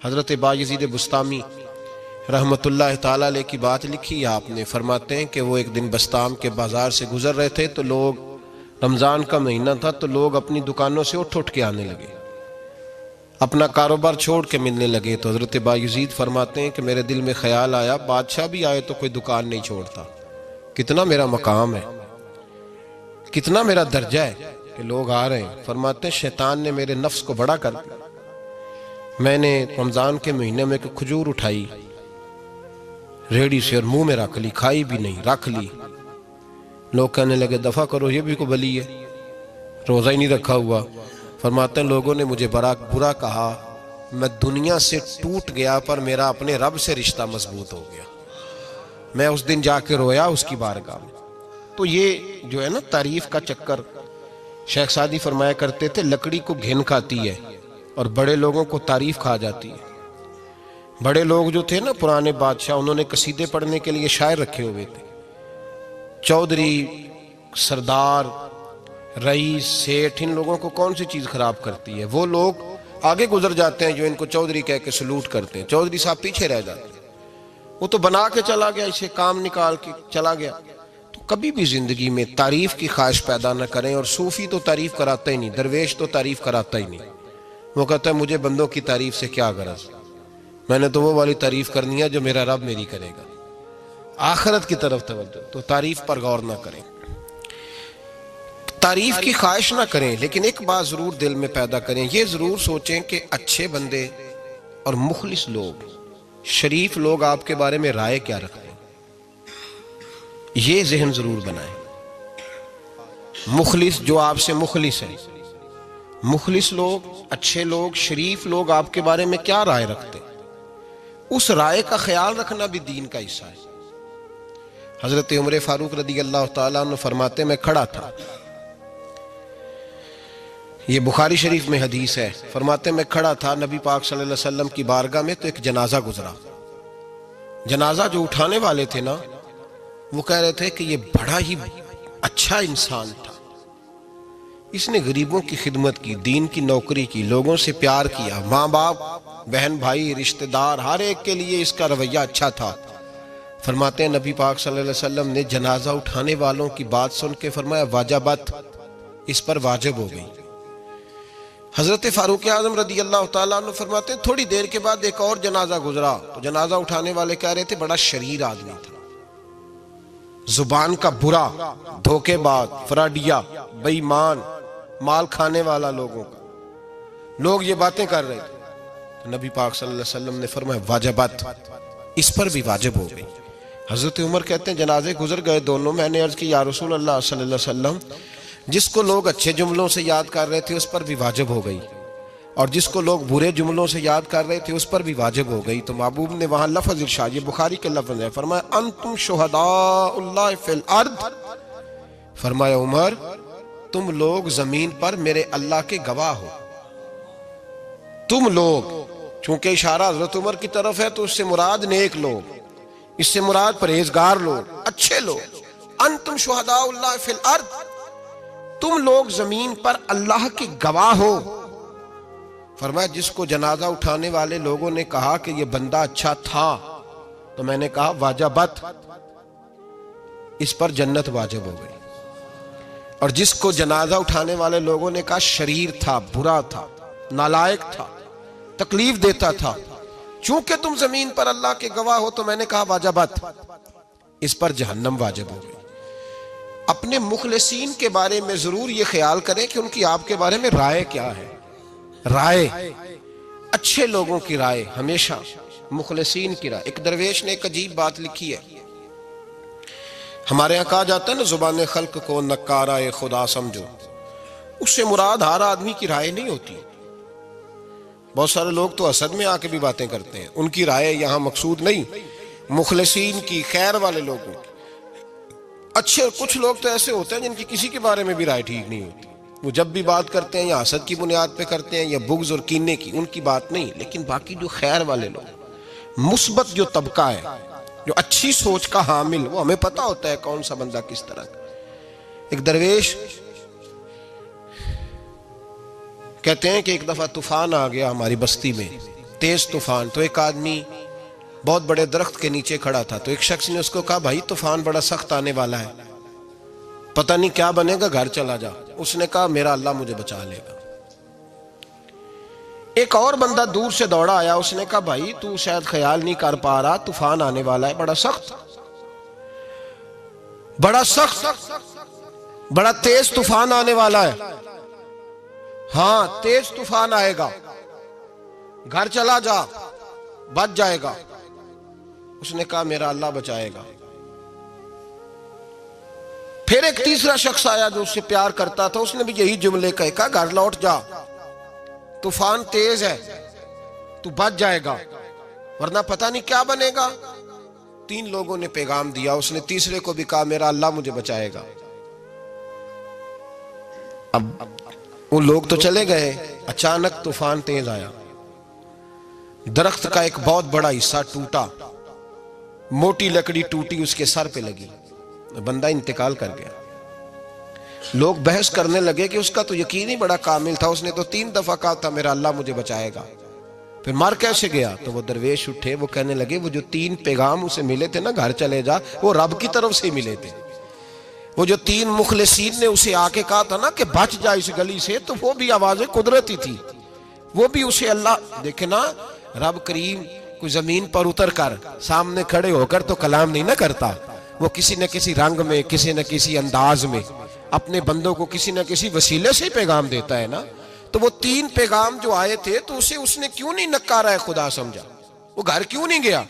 حضرت بایزید بسطامی رحمت اللہ تعالیٰ علیہ کی بات لکھی آپ نے، فرماتے ہیں کہ وہ ایک دن بسطام کے بازار سے گزر رہے تھے تو لوگ، رمضان کا مہینہ تھا تو لوگ اپنی دکانوں سے اٹھ کے آنے لگے، اپنا کاروبار چھوڑ کے ملنے لگے۔ تو حضرت بایزید فرماتے ہیں کہ میرے دل میں خیال آیا، بادشاہ بھی آئے تو کوئی دکان نہیں چھوڑتا، کتنا میرا مقام ہے، کتنا میرا درجہ ہے کہ لوگ آ رہے ہیں۔ فرماتے ہیں شیطان نے میرے نفس کو بڑا کر دیا، میں نے رمضان کے مہینے میں ایک کھجور اٹھائی ریڑی سے اور منہ میں رکھ لی، کھائی بھی نہیں، رکھ لی۔ لوگ کہنے لگے دفع کرو، یہ بھی کو بلی ہے، روزہ ہی نہیں رکھا ہوا۔ فرماتے ہیں لوگوں نے مجھے برا کہا، میں دنیا سے ٹوٹ گیا پر میرا اپنے رب سے رشتہ مضبوط ہو گیا۔ میں اس دن جا کے رویا اس کی بارگاہ میں۔ تو یہ جو ہے نا تعریف کا چکر، شیخ سعدی فرمایا کرتے تھے لکڑی کو گھن کھاتی ہے اور بڑے لوگوں کو تعریف کھا جاتی ہے۔ بڑے لوگ جو تھے نا پرانے بادشاہ، انہوں نے قصیدے پڑھنے کے لیے شاعر رکھے ہوئے تھے، چودھری، سردار، رئیس، سیٹھ، ان لوگوں کو کون سی چیز خراب کرتی ہے؟ وہ لوگ آگے گزر جاتے ہیں جو ان کو چودھری کہہ کے سلوٹ کرتے ہیں، چودھری صاحب پیچھے رہ جاتے ہیں۔ وہ تو بنا کے چلا گیا، اسے کام نکال کے چلا گیا۔ تو کبھی بھی زندگی میں تعریف کی خواہش پیدا نہ کریں، اور صوفی تو تعریف کراتا ہی نہیں، درویش تو تعریف کراتا ہی نہیں۔ وہ کہتا ہے مجھے بندوں کی تعریف سے کیا غرض، میں نے تو وہ والی تعریف کرنی ہے جو میرا رب میری کرے گا۔ آخرت کی طرف توجہ، تو تعریف پر غور نہ کریں، تعریف کی خواہش نہ کریں، لیکن ایک بات ضرور دل میں پیدا کریں، یہ ضرور سوچیں کہ اچھے بندے اور مخلص لوگ، شریف لوگ آپ کے بارے میں رائے کیا رکھتے ہیں، یہ ذہن ضرور بنائیں۔ مخلص جو آپ سے مخلص ہے، مخلص لوگ، اچھے لوگ، شریف لوگ آپ کے بارے میں کیا رائے رکھتے ہیں، اس رائے کا خیال رکھنا بھی دین کا حصہ ہے۔ حضرت عمر فاروق رضی اللہ تعالیٰ عنہ فرماتے میں کھڑا تھا، یہ بخاری شریف میں حدیث ہے، فرماتے میں کھڑا تھا نبی پاک صلی اللہ علیہ وسلم کی بارگاہ میں تو ایک جنازہ گزرا۔ جنازہ جو اٹھانے والے تھے نا، وہ کہہ رہے تھے کہ یہ بڑا ہی اچھا انسان تھا، اس نے غریبوں کی خدمت کی، دین کی نوکری کی، لوگوں سے پیار کیا، ماں باپ، بہن بھائی، رشتہ دار، ہر ایک کے لیے اس کا رویہ اچھا تھا۔ فرماتے ہیں نبی پاک صلی اللہ علیہ وسلم نے جنازہ اٹھانے والوں کی بات سن کے فرمایا واجبت، اس پر واجب ہو گئی۔ حضرت فاروق اعظم رضی اللہ تعالیٰ عنہ فرماتے ہیں تھوڑی دیر کے بعد ایک اور جنازہ گزرا، تو جنازہ اٹھانے والے کہہ رہے تھے بڑا شریر آدمی تھا، زبان کا برا، دھوکے باز، فراڈیا، بے ایمان، مال کھانے والا لوگوں کا، لوگ یہ باتیں کر رہے تھے۔ تو نبی پاک صلی اللہ علیہ وسلم نے فرمایا واجبت، اس پر بھی واجب ہو گئی۔ حضرت عمر کہتے ہیں جنازے گزر گئے دونوں، میں نے عرض کی یا رسول اللہ صلی اللہ علیہ وسلم، جس کو لوگ اچھے جملوں سے یاد کر رہے تھے اس پر بھی واجب ہو گئی، اور جس کو لوگ برے جملوں سے یاد کر رہے تھے اس پر بھی واجب ہو گئی۔ تو محبوب نے وہاں لفظ ارشاد، یہ بخاری کے لفظ ہے، فرمایا انتم شہداء اللہ فی الارض، فرمایا عمر تم لوگ زمین پر میرے اللہ کے گواہ ہو، تم لوگ، چونکہ اشارہ حضرت عمر کی طرف ہے تو اس سے مراد نیک لوگ، اس سے مراد پرہیزگار لوگ، اچھے لوگ۔ انتم شہداء اللہ فی الارض، تم لوگ زمین پر اللہ کے گواہ ہو۔ فرمایا جس کو جنازہ اٹھانے والے لوگوں نے کہا کہ یہ بندہ اچھا تھا، تو میں نے کہا واجبت، اس پر جنت واجب ہو گئی، اور جس کو جنازہ اٹھانے والے لوگوں نے کہا شریر تھا، برا تھا، نالائق تھا، تکلیف دیتا تھا، چونکہ تم زمین پر اللہ کے گواہ ہو، تو میں نے کہا واجبت، اس پر جہنم واجب ہو گئی۔ اپنے مخلصین کے بارے میں ضرور یہ خیال کریں کہ ان کی آپ کے بارے میں رائے کیا ہے، رائے، اچھے لوگوں کی رائے، ہمیشہ مخلصین کی رائے۔ ایک درویش نے ایک عجیب بات لکھی ہے، ہمارے یہاں کہا جاتا ہے نا زبان خلق کو نکارہ خدا سمجھو، اس سے مراد ہر آدمی کی رائے نہیں ہوتی، بہت سارے لوگ تو حسد میں آ کے بھی باتیں کرتے ہیں، ان کی رائے یہاں مقصود نہیں، مخلصین کی، خیر والے لوگوں کی۔ اچھے کچھ لوگ تو ایسے ہوتے ہیں جن کی کسی کے بارے میں بھی رائے ٹھیک نہیں ہوتی، وہ جب بھی بات کرتے ہیں یا حسد کی بنیاد پہ کرتے ہیں یا بغض اور کینے کی، ان کی بات نہیں، لیکن باقی جو خیر والے لوگ، مثبت جو طبقہ ہے، جو اچھی سوچ کا حامل، وہ ہمیں پتہ ہوتا ہے کون سا بندہ کس طرح کا۔ ایک درویش کہتے ہیں کہ ایک دفعہ طوفان آ گیا ہماری بستی میں، تیز طوفان. تو ایک آدمی بہت بڑے درخت کے نیچے کھڑا تھا, تو ایک شخص نے اس کو کہا بھائی طوفان بڑا سخت آنے والا ہے, پتہ نہیں کیا بنے گا, گھر چلا جا. اس نے کہا میرا اللہ مجھے بچا لے گا. ایک اور بندہ دور سے دوڑا آیا, اس نے کہا بھائی تو شاید خیال نہیں کر پا رہا, طوفان آنے والا ہے بڑا سخت, بڑا تیز طوفان آنے والا ہے. ہاں تیز طوفان آئے گا, گھر چلا جا, بچ جائے گا. اس نے کہا میرا اللہ بچائے گا. پھر ایک تیسرا شخص آیا جو اس سے پیار کرتا تھا, اس نے بھی یہی جملے کہا گھر لوٹ جا, طوفان تیز ہے, تو بچ جائے گا ورنہ پتہ نہیں کیا بنے گا. 3 لوگوں نے پیغام دیا, اس نے تیسرے کو بھی کہا میرا اللہ مجھے بچائے گا. اب وہ لوگ تو چلے گئے, اچانک طوفان تیز آیا, درخت کا ایک بہت بڑا حصہ ٹوٹا, موٹی لکڑی ٹوٹی اس کے سر پہ لگی, بندہ انتقال کر گیا. لوگ بحث کرنے لگے کہ اس کا تو یقین ہی بڑا کامل تھا, اس نے تو 3 دفعہ کہا تھا میرا اللہ مجھے بچائے گا, پھر مر کیسے گیا؟ تو وہ درویش اٹھے, وہ کہنے لگے وہ جو 3 پیغام اسے ملے تھے نا گھر چلے جا, وہ رب کی طرف سے ملے تھے. وہ جو 3 مخلصین نے اسے آ کے کہا تھا نا کہ بچ جا اس گلی سے, تو وہ بھی آواز قدرتی تھی, وہ بھی اسے اللہ دیکھے نا. رب کریم کوئی زمین پر اتر کر سامنے کھڑے ہو کر تو کلام نہیں نہ کرتا, وہ کسی نہ کسی رنگ میں, کسی نہ کسی انداز میں اپنے بندوں کو کسی نہ کسی وسیلے سے پیغام دیتا ہے نا. تو وہ 3 پیغام جو آئے تھے تو اسے اس نے کیوں نہیں نکارا ہے خدا سمجھا, وہ گھر کیوں نہیں گیا؟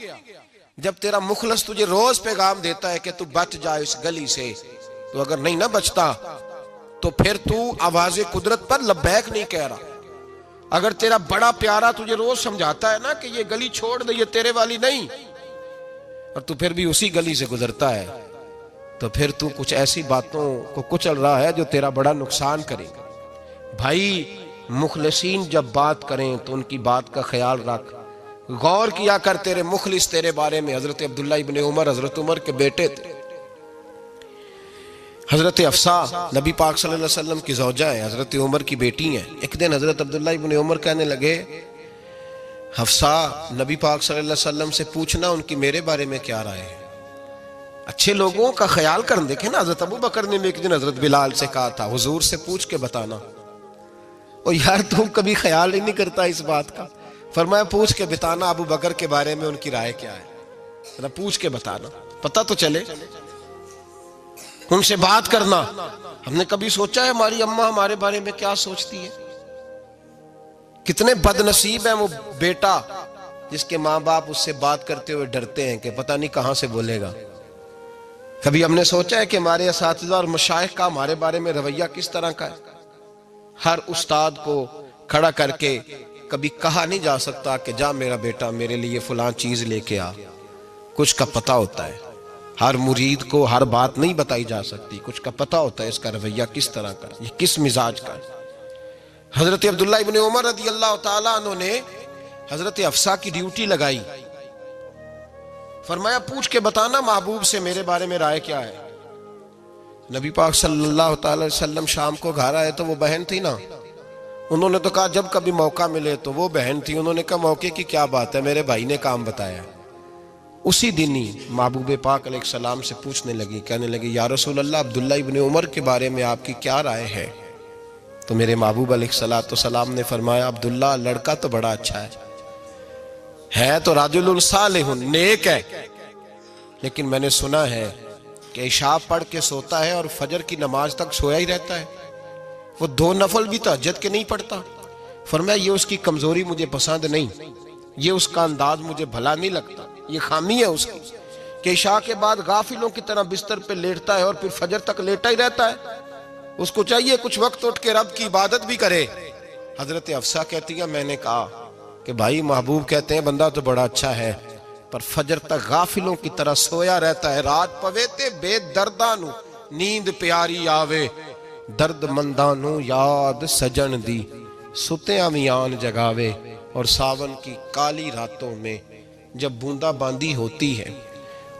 جب تیرا مخلص تجھے روز پیغام دیتا ہے کہ تو بچ جا اس گلی سے, تو اگر نہیں نہ بچتا تو پھر تو آواز قدرت پر لبیک نہیں کہہ رہا. اگر تیرا بڑا پیارا تجھے روز سمجھاتا ہے نا کہ یہ گلی چھوڑ دے, یہ تیرے والی نہیں, اور تو پھر بھی اسی گلی سے گزرتا ہے, تو پھر تو کچھ ایسی باتوں کو کچل رہا ہے جو تیرا بڑا نقصان کرے گا. بھائی مخلصین جب بات کریں تو ان کی بات کا خیال رکھ, غور کیا کر. تیرے مخلص تیرے بارے میں حضرت عبداللہ ابن عمر, حضرت عمر کے بیٹے تھے. حضرت حفصہ نبی پاک صلی اللہ علیہ وسلم کی زوجہ ہے, حضرت عمر کی بیٹی ہیں. ایک دن حضرت عبداللہ ابن عمر کہنے لگے حفصہ نبی پاک صلی اللہ علیہ وسلم سے پوچھنا ان کی میرے بارے میں کیا رائے ہے. اچھے لوگوں کا خیال کر. دیکھیں نا حضرت ابو بکر نے بھی ایک دن حضرت بلال سے کہا تھا حضور سے پوچھ کے بتانا. اور یار تم کبھی خیال ہی نہیں کرتا اس بات کا. فرمایا پوچھ کے بتانا ابو بکر کے بارے میں ان کی رائے کیا ہے, پوچھ کے بتانا, پتہ تو چلے, ان سے بات کرنا. ہم نے کبھی سوچا ہے ہماری اماں ہمارے بارے میں کیا سوچتی ہے؟ کتنے بد نصیب ہیں وہ بیٹا جس کے ماں باپ اس سے بات کرتے ہوئے ڈرتے ہیں کہ پتہ نہیں کہاں سے بولے گا. کبھی ہم نے سوچا ہے کہ ہمارے اساتذہ اور مشائخ کا ہمارے بارے میں رویہ کس طرح کا ہے؟ ہر استاد کو کھڑا کر کے کبھی کہا نہیں جا سکتا کہ جا میرا بیٹا میرے لیے فلاں چیز لے کے آ. کچھ کا پتہ ہوتا ہے, ہر مرید کو ہر بات نہیں بتائی جا سکتی, کچھ کا پتہ ہوتا ہے اس کا رویہ کس طرح کا, یہ کس مزاج کا ہے. حضرت عبداللہ ابن عمر رضی اللہ تعالیٰ عنہ نے حضرت حفصہ کی ڈیوٹی لگائی. فرمایا پوچھ کے بتانا محبوب سے میرے بارے میں رائے کیا ہے. نبی پاک صلی اللہ تعالی وسلم شام کو گھر آئے تو وہ بہن تھی نا, انہوں نے تو کہا جب کبھی موقع ملے تو وہ بہن تھی, انہوں نے کہا موقع کی کیا بات ہے, میرے بھائی نے کام بتایا. اسی دن ہی محبوب پاک علیہ السلام سے پوچھنے لگی, کہنے لگی یا رسول اللہ عبداللہ ابن عمر کے بارے میں آپ کی کیا رائے ہے؟ تو میرے محبوب علیہ السلام نے فرمایا عبداللہ لڑکا تو بڑا اچھا ہے تو رجل صالح, نیک ہے, لیکن میں نے سنا ہے کہ عشاء پڑھ کے سوتا ہے اور فجر کی نماز تک سویا ہی رہتا ہے, وہ 2 نفل بھی تہجد کے نہیں پڑھتا. فرمایا یہ اس کی کمزوری مجھے پسند نہیں, یہ اس کا انداز مجھے بھلا نہیں لگتا, یہ خامی ہے اس کی کہ عشاء کے بعد غافلوں کی طرح بستر پہ لیٹتا ہے اور پھر فجر تک لیٹا ہی رہتا ہے. اس کو چاہیے کچھ وقت اٹھ کے رب کی عبادت بھی کرے. حضرت حفصہ کہتی ہے میں نے کہا کہ بھائی محبوب کہتے ہیں بندہ تو بڑا اچھا ہے پر فجر تک غافلوں کی طرح سویا رہتا ہے. رات پویتے بے دردانو نیند پیاری آوے, درد مندانو یاد سجن دی ستیاں میان جگاوے. اور ساون کی کالی راتوں میں جب بوندا باندی ہوتی ہے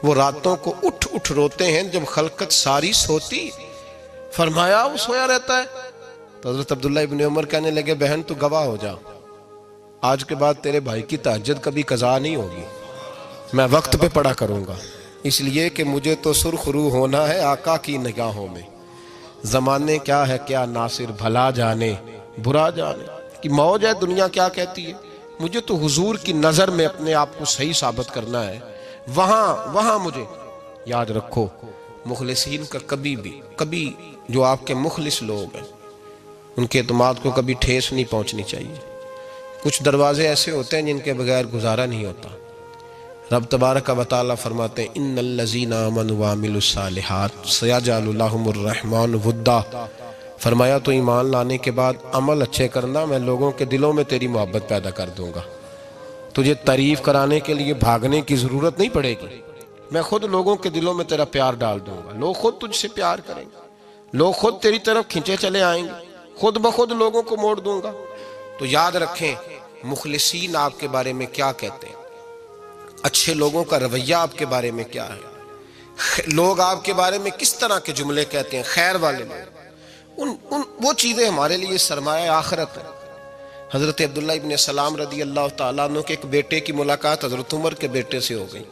وہ راتوں کو اٹھ اٹھ روتے ہیں جب خلقت ساری سوتی. فرمایا وہ سویا رہتا ہے. تو حضرت عبداللہ ابن عمر کہنے لگے بہن تو گواہ ہو جا, آج کے بعد تیرے بھائی کی تہجد کبھی قضا نہیں ہوگی، میں وقت پہ پڑھا کروں گا، اس لیے کہ مجھے تو سرخ رو ہونا ہے آقا کی نگاہوں میں۔ زمانے کیا ہے کیا ناصر، بھلا جانے برا جانے کہ موج ہے دنیا کیا کہتی ہے، مجھے تو حضور کی نظر میں اپنے آپ کو صحیح ثابت کرنا ہے۔ وہاں مجھے یاد رکھو، مخلصین کا کبھی جو آپ کے مخلص لوگ ہیں ان کے اعتماد کو کبھی ٹھیس نہیں پہنچنی چاہیے۔ کچھ دروازے ایسے ہوتے ہیں جن کے بغیر گزارا نہیں ہوتا۔ رب تبارک و تعالیٰ فرماتے ہیں ان الذین آمنوا وعملوا الصالحات سیجعل لهم الرحمن ودا، فرمایا تو ایمان لانے کے بعد عمل اچھے کرنا، میں لوگوں کے دلوں میں تیری محبت پیدا کر دوں گا۔ تجھے تعریف کرانے کے لیے بھاگنے کی ضرورت نہیں پڑے گی، میں خود لوگوں کے دلوں میں تیرا پیار ڈال دوں گا، لوگ خود تجھ سے پیار کریں گے، لوگ خود تیری طرف کھنچے چلے آئیں گے، خود بخود لوگوں کو موڑ دوں گا۔ تو یاد رکھیں مخلصین آپ کے بارے میں کیا کہتے ہیں، اچھے لوگوں کا رویہ آپ کے بارے میں کیا ہے، لوگ آپ کے بارے میں کس طرح کے جملے کہتے ہیں، خیر والے لوگ، وہ چیزیں ہمارے لیے سرمایہ آخرت ہے۔ حضرت عبداللہ ابن سلام رضی اللہ تعالیٰ عنہ کے ایک بیٹے کی ملاقات حضرت عمر کے بیٹے سے ہو گئی۔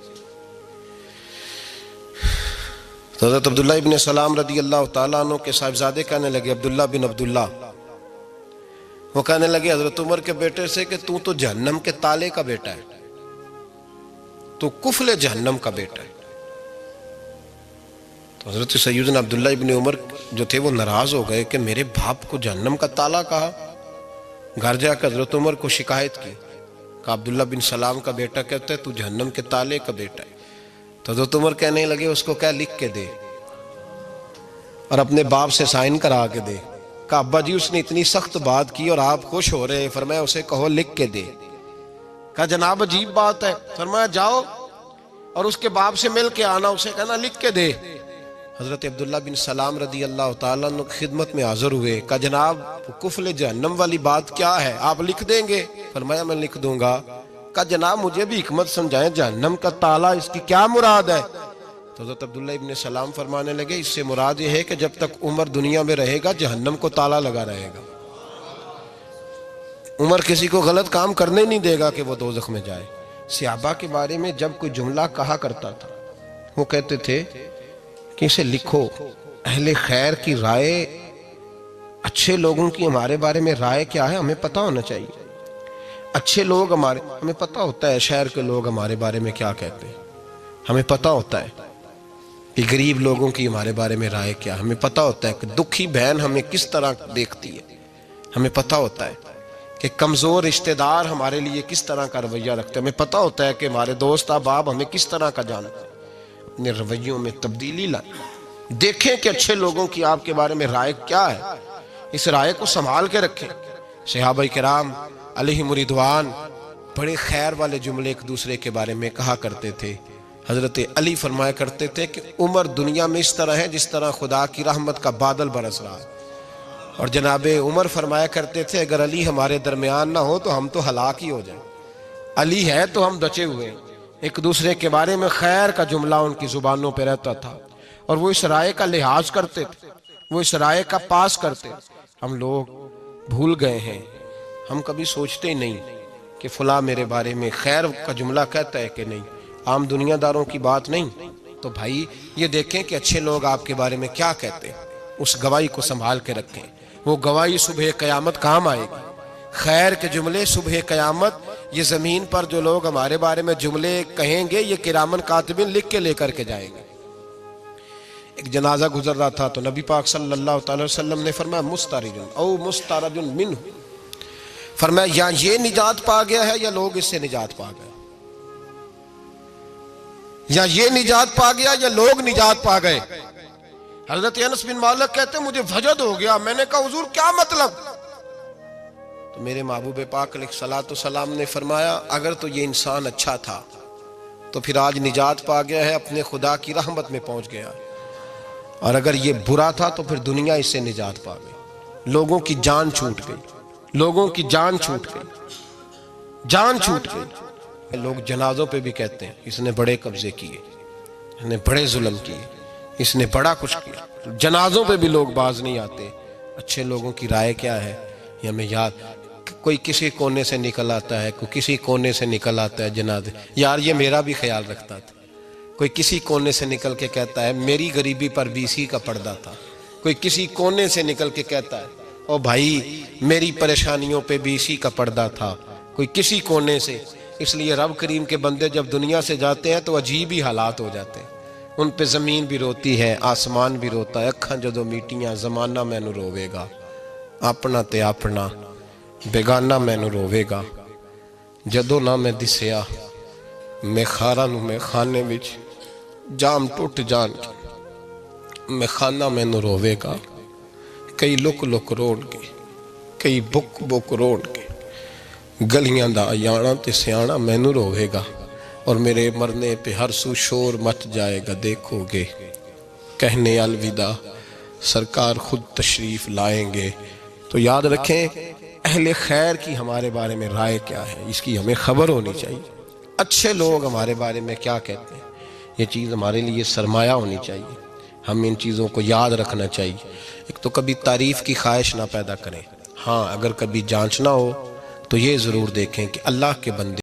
تو حضرت عبداللہ ابن سلام رضی اللہ تعالیٰ عنہ کے صاحبزادے کہنے لگے، عبداللہ بن عبداللہ، وہ کہنے لگے حضرت عمر کے بیٹے سے کہ تو جہنم کے تالے کا بیٹا ہے، تو کفل جہنم کا بیٹا ہے۔ تو حضرت سیدنا عبداللہ ابن عمر جو تھے وہ ناراض ہو گئے کہ میرے باپ کو جہنم کا تالا کہا۔ گھر جا کر حضرت عمر کو شکایت کی کہ عبداللہ بن سلام کا بیٹا کہتا ہے تو جہنم کے تالے کا بیٹا ہے۔ تو حضرت عمر کہنے لگے اس کو کیا لکھ کے دے اور اپنے باپ سے سائن کرا کے دے۔ کہا ابا جی اس نے اتنی سخت بات کی اور آپ خوش ہو رہے، فرمایا اسے کہو لکھ کے دے۔ کہا جناب عجیب بات ہے، فرمایا جاؤ اور اس کے باپ سے مل کے آنا، اسے کہنا لکھ کے دے۔ حضرت عبداللہ بن سلام رضی اللہ تعالیٰ عنہ کی خدمت میں حاضر ہوئے، کہا جناب کفل جہنم والی بات کیا ہے، آپ لکھ دیں گے؟ فرمایا میں لکھ دوں گا۔ کہا جناب مجھے بھی حکمت سمجھائیں، جہنم کا تالا اس کی کیا مراد ہے؟ تو حضرت عبداللہ ابن سلام فرمانے لگے اس سے مراد یہ ہے کہ جب تک عمر دنیا میں رہے گا جہنم کو تالا لگا رہے گا، عمر کسی کو غلط کام کرنے نہیں دے گا کہ وہ دوزخ میں جائے۔ صحابہ کے بارے میں جب کوئی جملہ کہا کرتا تھا وہ کہتے تھے کہ اسے لکھو، اہل خیر کی رائے، اچھے لوگوں کی ہمارے بارے میں رائے کیا ہے ہمیں پتہ ہونا چاہیے۔ اچھے لوگ ہمیں پتہ ہوتا ہے شہر کے لوگ ہمارے بارے میں کیا کہتے ہیں، ہمیں پتہ ہوتا ہے کہ غریب لوگوں کی ہمارے بارے میں رائے کیا، ہمیں پتہ ہوتا ہے کہ دکھی بہن ہمیں کس طرح دیکھتی ہے، ہمیں پتہ ہوتا ہے کہ کمزور رشتہ دار ہمارے لیے کس طرح کا رویہ رکھتے ہیں، ہمیں پتہ ہوتا ہے کہ ہمارے دوست احباب ہمیں کس طرح کا جانتے ہیں۔ اپنے رویوں میں تبدیلی لائیں، دیکھیں کہ اچھے لوگوں کی آپ کے بارے میں رائے کیا ہے، اس رائے کو سنبھال کے رکھیں۔ صحابہ کرام علیہم رضوان بڑے خیر والے جملے ایک دوسرے کے بارے میں کہا کرتے تھے۔ حضرت علی فرمایا کرتے تھے کہ عمر دنیا میں اس طرح ہے جس طرح خدا کی رحمت کا بادل برس رہا ہے، اور جناب عمر فرمایا کرتے تھے اگر علی ہمارے درمیان نہ ہو تو ہم تو ہلاک ہی ہو جائیں، علی ہے تو ہم بچے ہوئے ہیں۔ ایک دوسرے کے بارے میں خیر کا جملہ ان کی زبانوں پہ رہتا تھا، اور وہ اس رائے کا لحاظ کرتے تھے، وہ اس رائے کا پاس کرتے۔ ہم لوگ بھول گئے ہیں، ہم کبھی سوچتے ہی نہیں کہ فلاں میرے بارے میں خیر کا جملہ کہتا ہے کہ نہیں، عام دنیا داروں کی بات نہیں۔ تو بھائی یہ دیکھیں کہ اچھے لوگ آپ کے بارے میں کیا کہتے ہیں، اس گواہی کو سنبھال کے رکھیں، وہ گواہی صبح قیامت کام آئے گی۔ خیر کے جملے صبح قیامت، یہ زمین پر جو لوگ ہمارے بارے میں جملے کہیں گے یہ کرامن کاتبین لکھ کے لے کر کے جائیں گے۔ ایک جنازہ گزر رہا تھا تو نبی پاک صلی اللہ تعالی وسلم نے فرمایا مسترجن او مسترجن منہ، فرمایا یا یہ نجات پا گیا ہے یا لوگ اس سے نجات پا گئے، یا یہ نجات پا گیا یا لوگ نجات پا گئے۔ حضرت انس بن مالک کہتے ہیں مجھے وجد ہو گیا، میں نے کہا حضور کیا مطلب؟ تو میرے محبوب پاک علیہ الصلوۃ والسلام نے فرمایا اگر تو یہ انسان اچھا تھا تو پھر آج نجات پا گیا ہے، اپنے خدا کی رحمت میں پہنچ گیا، اور اگر یہ برا تھا تو پھر دنیا اس سے نجات پا گئی۔ لوگوں کی جان چھوٹ گئی، لوگوں کی جان چھوٹ گئی، جان چھوٹ گئی۔ لوگ جنازوں پہ بھی کہتے ہیں اس نے بڑے قبضے کیے، اس نے بڑے ظلم کیے، اس نے بڑا کچھ کیا۔ جنازوں پہ بھی لوگ باز نہیں آتے۔ اچھے لوگوں کی رائے کیا ہے یہ ہمیں یاد، کوئی کسی کونے سے نکل آتا ہے، کوئی کسی کونے سے نکل آتا ہے جنازے. یار یہ میرا بھی خیال رکھتا تھا. کوئی کسی کونے سے نکل کے کہتا ہے میری غریبی پر BC کا پردہ تھا. کوئی کسی کونے سے نکل کے کہتا ہے او بھائی میری پریشانیوں پہ BC کا پردہ تھا. کوئی کسی کونے سے. اس لیے رب کریم کے بندے جب دنیا سے جاتے ہیں تو عجیب ہی حالات ہو جاتے ہیں. ان پہ زمین بھی روتی ہے، آسمان بھی روتا ہے. اکھاں جدو میٹیاں زمانہ مینوں روے گا، اپنا تے اپنا بیگانہ مینوں روے گا. جدو نہ میں دسیا میں خاراں نوں میں خانے وچ جام ٹوٹ جان کے میں خانہ مینوں روے گا. کئی لک لک روڑ کے، کئی بک بک روڑ کے گلیاں دا ایانا تے سیانا مینوں روے گا. اور میرے مرنے پہ ہر سو شور مچ جائے گا، دیکھو گے کہنے الوداع سرکار خود تشریف لائیں گے. تو یاد رکھیں اہل خیر کی ہمارے بارے میں رائے کیا ہے، اس کی ہمیں خبر ہونی چاہیے. اچھے لوگ ہمارے بارے میں کیا کہتے ہیں، یہ چیز ہمارے لیے سرمایہ ہونی چاہیے. ہم ان چیزوں کو یاد رکھنا چاہیے. ایک تو کبھی تعریف کی خواہش نہ پیدا کریں. ہاں اگر کبھی جانچنا ہو تو یہ ضرور دیکھیں کہ اللہ کے بندے